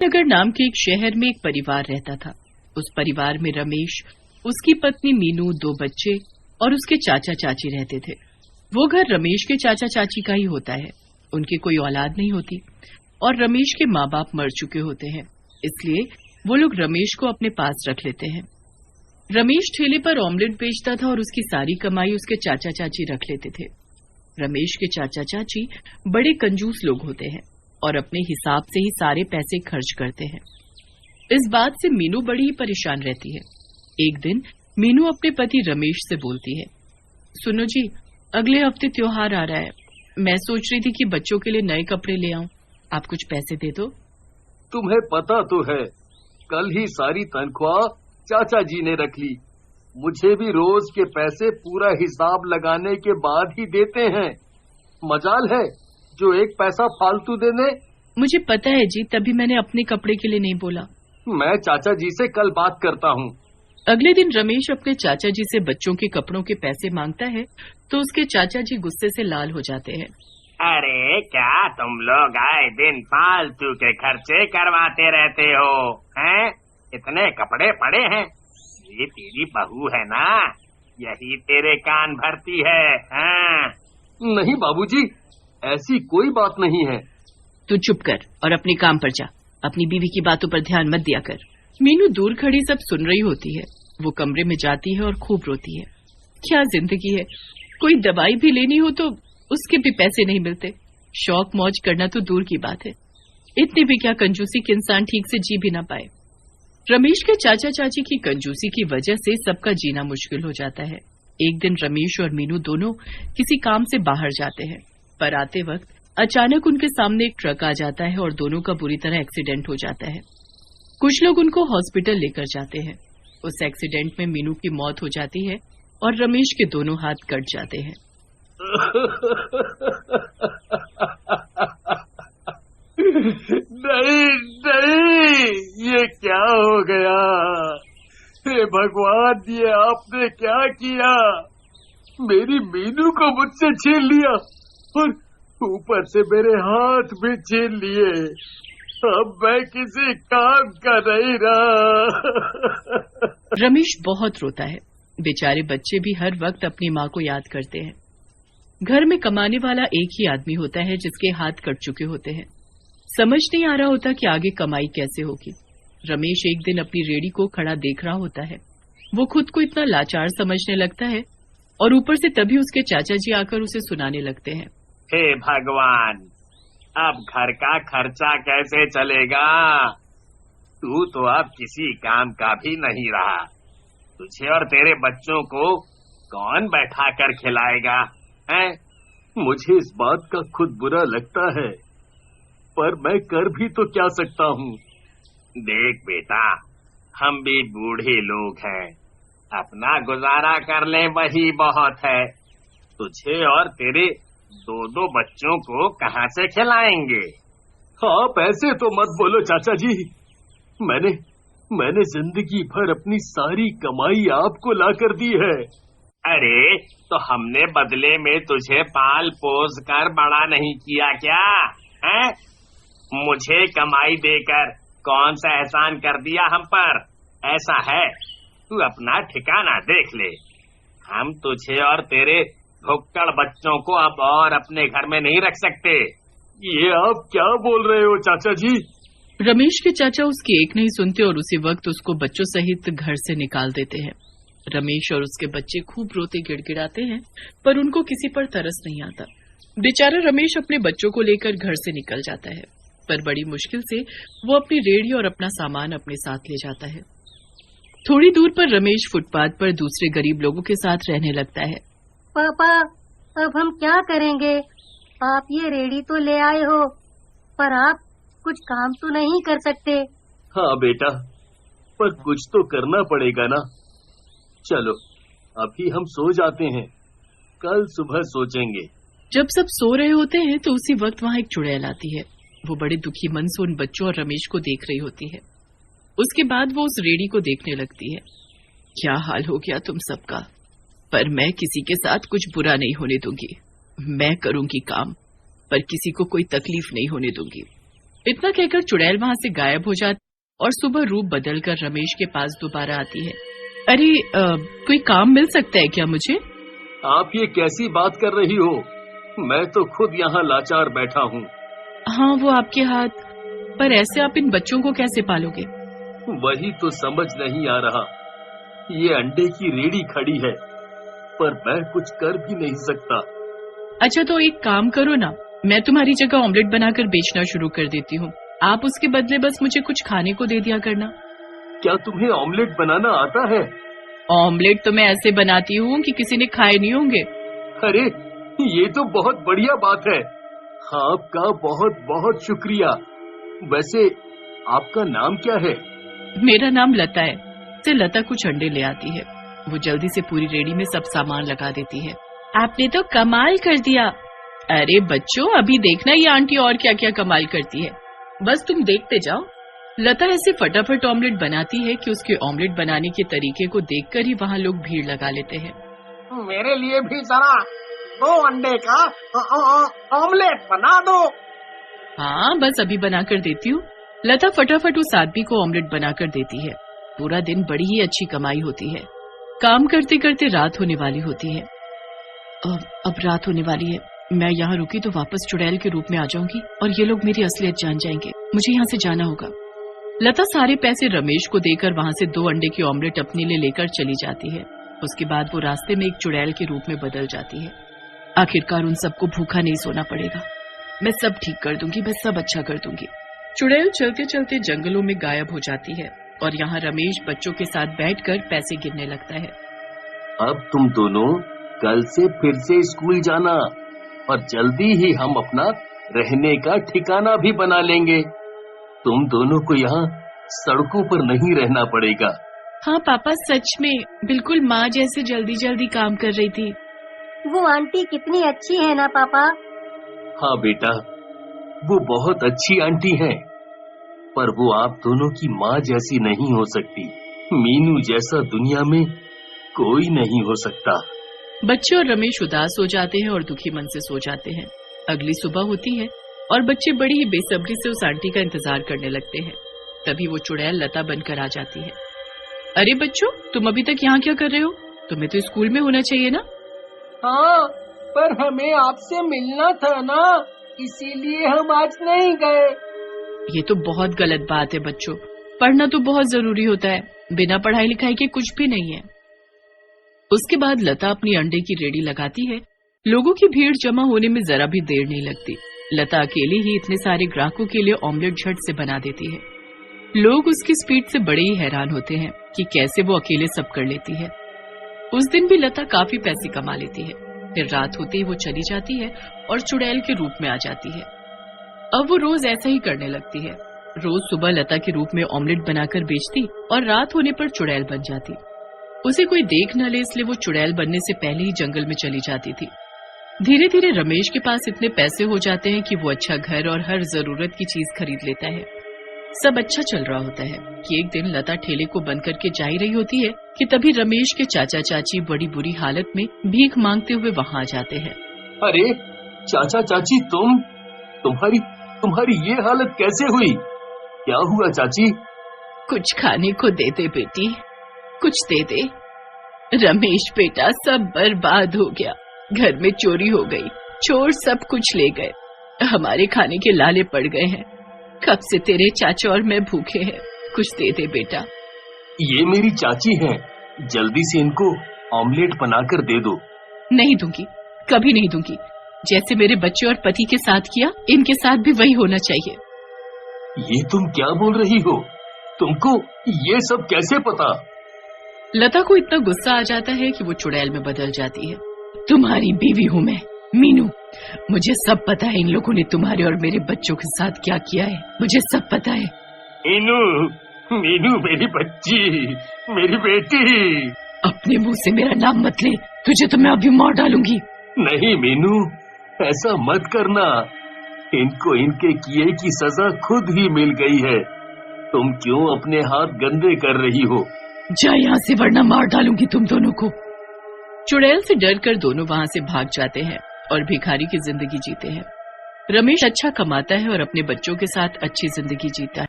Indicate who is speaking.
Speaker 1: नगर नाम के एक शहर में एक परिवार रहता था। उस परिवार में रमेश, उसकी पत्नी मीनू, 2 बच्चे और उसके चाचा चाची रहते थे। वो घर रमेश के चाचा चाची का ही होता है। उनकी कोई औलाद नहीं होती और रमेश के माँ बाप मर चुके होते हैं, इसलिए वो लोग रमेश को अपने पास रख लेते हैं। रमेश ठेले पर ऑमलेट बेचता था और उसकी सारी कमाई उसके चाचा चाची रख लेते थे। रमेश के चाचा चाची बड़े कंजूस लोग होते हैं और अपने हिसाब से ही सारे पैसे खर्च करते हैं। इस बात से मीनू बड़ी ही परेशान रहती है। एक दिन मीनू अपने पति रमेश से बोलती है, सुनो जी, अगले हफ्ते त्योहार आ रहा है। मैं सोच रही थी कि बच्चों के लिए नए कपड़े ले आऊं। आप कुछ पैसे दे दो।
Speaker 2: तुम्हें पता तो है, कल ही सारी तनख्वाह चाचा जी ने रख ली। मुझे भी रोज के पैसे पूरा हिसाब लगाने के बाद ही देते हैं। मजाल है जो एक पैसा फालतू देने।
Speaker 1: मुझे पता है जी, तभी मैंने अपने कपड़े के लिए नहीं बोला।
Speaker 2: मैं चाचा जी से कल बात करता हूँ।
Speaker 1: अगले दिन रमेश अपने चाचा जी से बच्चों के कपड़ों के पैसे मांगता है तो उसके चाचा जी गुस्से से लाल हो जाते हैं।
Speaker 3: अरे क्या तुम लोग आए दिन फालतू के खर्चे करवाते रहते हो हैं? इतने कपड़े पड़े हैं, ये तेरी बहू है ना, यही तेरे कान भरती है। हाँ?
Speaker 2: नहीं बाबूजी, ऐसी कोई बात नहीं है।
Speaker 1: तू चुप कर और अपने काम पर जा, अपनी बीवी की बातों पर ध्यान मत दिया कर। मीनू दूर खड़ी सब सुन रही होती है। वो कमरे में जाती है और खूब रोती है। क्या जिंदगी है, कोई दवाई भी लेनी हो तो उसके भी पैसे नहीं मिलते। शौक मौज करना तो दूर की बात है, इतनी भी क्या कंजूसी कि इंसान ठीक से जी भी ना पाए। रमेश के चाचा चाची की कंजूसी की वजह से सबका जीना मुश्किल हो जाता है। एक दिन रमेश और मीनू दोनों किसी काम से बाहर जाते हैं, पर आते वक्त अचानक उनके सामने एक ट्रक आ जाता है और दोनों का बुरी तरह एक्सीडेंट हो जाता है। कुछ लोग उनको हॉस्पिटल लेकर जाते हैं। उस एक्सीडेंट में मीनू की मौत हो जाती है और रमेश के दोनों हाथ कट जाते हैं।
Speaker 2: नहीं नहीं, ये क्या हो गया? हे भगवान, ये आपने क्या किया? मेरी मीनू को मुझसे छीन लिया और ऊपर से मेरे हाथ भी छीन लिए। अब मैं किसी काम का नहीं रहा।
Speaker 1: रमेश बहुत रोता है। बेचारे बच्चे भी हर वक्त अपनी माँ को याद करते हैं। घर में कमाने वाला एक ही आदमी होता है जिसके हाथ कट चुके होते हैं। समझ नहीं आ रहा होता कि आगे कमाई कैसे होगी। रमेश एक दिन अपनी रेहड़ी को खड़ा देख रहा होता है। वो खुद को इतना लाचार समझने लगता है और ऊपर से तभी उसके चाचा जी आकर उसे सुनाने लगते हैं,
Speaker 3: हे भगवान, अब घर का खर्चा कैसे चलेगा? तू तो अब किसी काम का भी नहीं रहा। तुझे और तेरे बच्चों को कौन बैठा कर खिलाएगा? हैं?
Speaker 2: मुझे इस बात का खुद बुरा लगता है, पर मैं कर भी तो क्या सकता हूँ।
Speaker 3: देख बेटा, हम भी बूढ़े लोग हैं, अपना गुजारा कर ले वही बहुत है। तुझे और तेरे 2 बच्चों को कहाँ से खिलाएंगे?
Speaker 2: आप ऐसे तो मत बोलो चाचा जी। मैंने जिंदगी भर अपनी सारी कमाई आपको ला कर दी है।
Speaker 3: अरे तो हमने बदले में तुझे पाल पोस कर बड़ा नहीं किया क्या? हैं? मुझे कमाई देकर कौन सा एहसान कर दिया हम पर? ऐसा है, तू अपना ठिकाना देख ले। हम तुझे और तेरे भुक्कड़ बच्चों को अब और अपने घर में नहीं रख सकते।
Speaker 2: ये आप क्या बोल रहे हो चाचा जी?
Speaker 1: रमेश के चाचा उसकी एक नहीं सुनते और उसी वक्त उसको बच्चों सहित घर से निकाल देते हैं। रमेश और उसके बच्चे खूब रोते गिड़गिड़ाते हैं, पर उनको किसी पर तरस नहीं आता। बेचारा रमेश अपने बच्चों को लेकर घर से निकल जाता है, पर बड़ी मुश्किल से वो अपनी रेहड़ी और अपना सामान अपने साथ ले जाता है। थोड़ी दूर पर रमेश फुटपाथ पर दूसरे गरीब लोगों के साथ रहने लगता है।
Speaker 4: पापा, अब हम क्या करेंगे? आप ये रेहड़ी तो ले आए हो, पर आप कुछ काम तो नहीं कर सकते।
Speaker 2: हाँ बेटा, पर कुछ तो करना पड़ेगा ना। चलो अभी हम सो जाते हैं, कल सुबह सोचेंगे।
Speaker 1: जब सब सो रहे होते हैं तो उसी वक्त वहाँ एक चुड़ैल आती है। वो बड़े दुखी मन से उन बच्चों और रमेश को देख रही होती है। उसके बाद वो उस रेहड़ी को देखने लगती है। क्या हाल हो गया तुम सबका, पर मैं किसी के साथ कुछ बुरा नहीं होने दूंगी। मैं करूंगी काम, पर किसी को कोई तकलीफ नहीं होने दूंगी। इतना कहकर चुड़ैल वहां से गायब हो जाती और सुबह रूप बदलकर रमेश के पास दोबारा आती है। अरे कोई काम मिल सकता है क्या मुझे?
Speaker 2: आप ये कैसी बात कर रही हो? मैं तो खुद यहाँ लाचार बैठा हूँ।
Speaker 1: हाँ वो आपके हाथ, पर ऐसे आप इन बच्चों को कैसे पालोगे?
Speaker 2: वही तो समझ नहीं आ रहा। ये अंडे की रेडी खड़ी है, पर मैं कुछ कर भी नहीं सकता।
Speaker 1: अच्छा तो एक काम करो ना, मैं तुम्हारी जगह ऑमलेट बनाकर बेचना शुरू कर देती हूँ। आप उसके बदले बस मुझे कुछ खाने को दे दिया करना।
Speaker 2: क्या तुम्हें ऑमलेट बनाना आता है?
Speaker 1: ऑमलेट तो मैं ऐसे बनाती हूँ कि किसी ने खाए नहीं होंगे।
Speaker 2: अरे ये तो बहुत बढ़िया बात है। आपका बहुत बहुत शुक्रिया। वैसे आपका नाम क्या है?
Speaker 1: मेरा नाम लता है। से लता कुछ अंडे ले आती है। वो जल्दी से पूरी रेडी में सब सामान लगा देती है। आपने तो कमाल कर दिया। अरे बच्चों अभी देखना ये आंटी और क्या क्या कमाल करती है, बस तुम देखते जाओ। लता ऐसे फटाफट ऑमलेट बनाती है कि उसके ऑमलेट बनाने के तरीके को देखकर ही वहाँ लोग भीड़ लगा लेते हैं।
Speaker 3: मेरे लिए भी जरा 2 अंडे का ऑमलेट बना दो।
Speaker 1: हाँ बस अभी बनाकर देती हूँ। लता फटाफट उस आदमी को ऑमलेट बनाकर देती है। पूरा दिन बड़ी ही अच्छी कमाई होती है। काम करते करते रात होने वाली होती है। अब रात होने वाली है। मैं यहाँ रुकी तो वापस चुड़ैल के रूप में आ जाऊंगी और ये लोग मेरी असलियत जान जाएंगे। मुझे यहाँ से जाना होगा। लता सारे पैसे रमेश को देकर वहाँ से 2 अंडे की ऑमलेट अपने लिए लेकर चली जाती है। उसके बाद वो रास्ते में एक चुड़ैल के रूप में बदल जाती है। आखिरकार उन सबको भूखा नहीं सोना पड़ेगा। मैं सब ठीक कर दूंगी, मैं सब अच्छा कर दूंगी। चुड़ैल चलते चलते जंगलों में गायब हो जाती है और यहाँ रमेश बच्चों के साथ बैठकर पैसे गिनने लगता है।
Speaker 2: अब तुम दोनों कल से फिर से स्कूल जाना और जल्दी ही हम अपना रहने का ठिकाना भी बना लेंगे। तुम दोनों को यहाँ सड़कों पर नहीं रहना पड़ेगा।
Speaker 1: हाँ पापा सच में बिल्कुल माँ जैसे जल्दी जल्दी काम कर रही थी।
Speaker 4: वो आंटी कितनी अच्छी है ना पापा?
Speaker 2: हाँ बेटा, वो बहुत अच्छी आंटी है, पर वो आप दोनों की माँ जैसी नहीं हो सकती। मीनू जैसा दुनिया में कोई नहीं हो सकता।
Speaker 1: बच्चे और रमेश उदास हो जाते हैं और दुखी मन से सो जाते हैं। अगली सुबह होती है और बच्चे बड़ी ही बेसब्री से उस आंटी का इंतजार करने लगते हैं। तभी वो चुड़ैल लता बनकर आ जाती है। अरे बच्चों तुम अभी तक यहाँ क्या कर रहे हो? तुम्हें तो स्कूल में होना चाहिए ना।
Speaker 5: हाँ पर हमें आपसे मिलना था ना, इसीलिए हम आज नहीं गए।
Speaker 1: ये तो बहुत गलत बात है बच्चों। पढ़ना तो बहुत जरूरी होता है, बिना पढ़ाई लिखाई के कुछ भी नहीं है। उसके बाद लता अपनी अंडे की रेडी लगाती है। लोगों की भीड़ जमा होने में जरा भी देर नहीं लगती। लता अकेले ही इतने सारे ग्राहकों के लिए ऑमलेट झट से बना देती है। लोग उसकी स्पीड से बड़े ही हैरान होते हैं कि कैसे वो अकेले सब कर लेती है। उस दिन भी लता काफी पैसे कमा लेती है। फिर रात होते ही वो चली जाती है और चुड़ैल के रूप में आ जाती है। अब वो रोज ऐसा ही करने लगती है। रोज सुबह लता के रूप में ऑमलेट बनाकर बेचती और रात होने पर चुड़ैल बन जाती। उसे कोई देख न ले इसलिए वो चुड़ैल बनने से पहले ही जंगल में चली जाती थी। धीरे धीरे रमेश के पास इतने पैसे हो जाते हैं कि वो अच्छा घर और हर जरूरत की चीज खरीद लेता है। सब अच्छा चल रहा होता है कि एक दिन लता ठेले को बंद करके जा ही रही होती है कि तभी रमेश के चाचा चाची बड़ी बुरी हालत में भीख मांगते हुए वहाँ आ जाते हैं।
Speaker 2: अरे चाचा चाची, तुम्हारी ये हालत कैसे हुई? क्या हुआ चाची?
Speaker 1: कुछ खाने को दे दे बेटी, कुछ दे दे। रमेश बेटा सब बर्बाद हो गया। घर में चोरी हो गई, चोर सब कुछ ले गए। हमारे खाने के लाले पड़ गए हैं। कब से तेरे चाचा और मैं भूखे हैं, कुछ दे दे बेटा।
Speaker 2: ये मेरी चाची हैं, जल्दी से इनको ऑमलेट बनाकर दे दो।
Speaker 1: नहीं दूंगी, कभी नहीं दूंगी। जैसे मेरे बच्चे और पति के साथ किया, इनके साथ भी वही होना चाहिए।
Speaker 2: ये तुम क्या बोल रही हो? तुमको ये सब कैसे पता?
Speaker 1: लता को इतना गुस्सा आ जाता है कि वो चुड़ैल में बदल जाती है। तुम्हारी बीवी हूँ मैं, मीनू। मुझे सब पता है इन लोगों ने तुम्हारे और मेरे बच्चों के साथ क्या किया है। मुझे सब पता है।
Speaker 2: मीनू मेरी बच्ची, मेरी बेटी।
Speaker 1: अपने मुंह से मेरा नाम मत ले, तुझे तो मैं अभी मार डालूंगी।
Speaker 2: नहीं मीनू, ऐसा मत करना। इनको इनके किए की सजा खुद ही मिल गई है। तुम क्यों अपने हाथ गंदे कर रही हो?
Speaker 1: जा यहाँ से वरना मार डालूंगी तुम दोनों को। चुड़ैल से डरकर दोनों वहाँ से भाग जाते हैं और भिखारी की जिंदगी जीते हैं। रमेश अच्छा कमाता है और अपने बच्चों के साथ अच्छी जिंदगी जीता है।